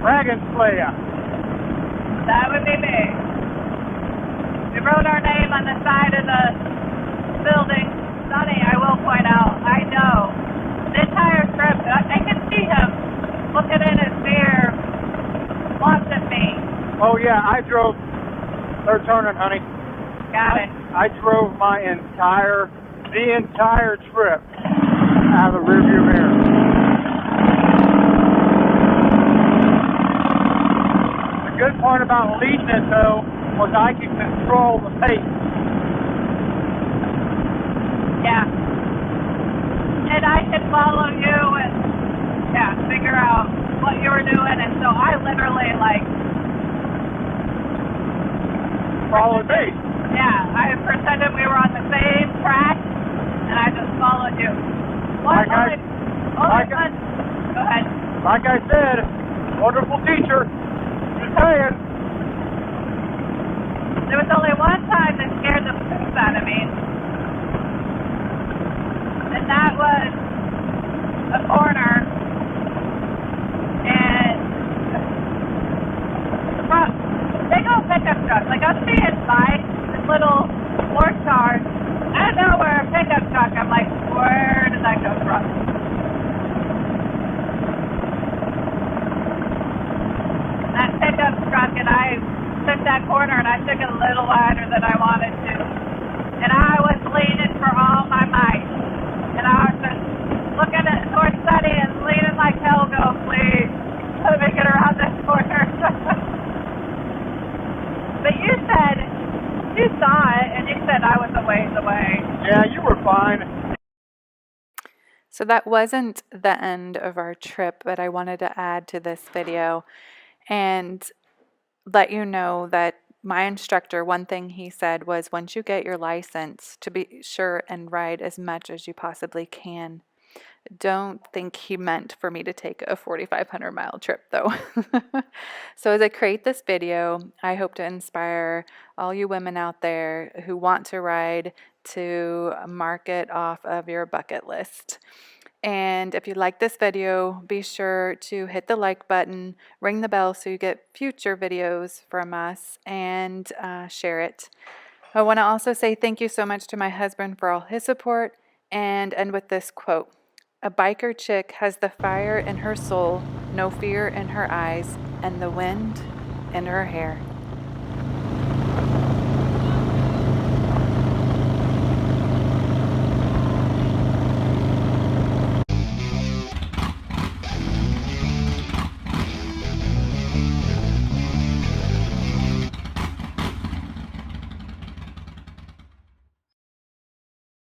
Dragon Slayer. That would be me. We wrote our name on the side of the building. Sonny, I will point out, I know. The entire trip, I can see him looking in his mirror, watching me. Oh yeah, I drove. They're turning, honey. Got it. I drove the entire trip out of the rearview mirror. The good part about leading it though was I could control the pace. Yeah. And I could follow you and, figure out what you were doing. And so I literally, Followed me. yeah, I pretended we were on the same track, and I just followed you. Go ahead. Like I said, wonderful teacher. Just saying. There was only one time that scared the poop out of me. And that was a corner. And big old pickup truck. Like I'm seeing by this little sports car. I know where a pickup truck. I'm like, where did that go from? That pickup truck, and I took that corner and I took it a little wider than I wanted to. And I was leaning for all my might. And I was just looking towards Sunny and leaning like hell, go, please, let me get around this corner. But you said, you saw it, and you said I was a ways away. Yeah, you were fine. So that wasn't the end of our trip, but I wanted to add to this video and let you know that my instructor, one thing he said was once you get your license, to be sure and ride as much as you possibly can. Don't think he meant for me to take a 4,500 mile trip though. So as I create this video, I hope to inspire all you women out there who want to ride to mark it off of your bucket list. And if you like this video, be sure to hit the like button, ring the bell so you get future videos from us, and share it. I want to also say thank you so much to my husband for all his support, and end with this quote. A biker chick has the fire in her soul, no fear in her eyes, and the wind in her hair.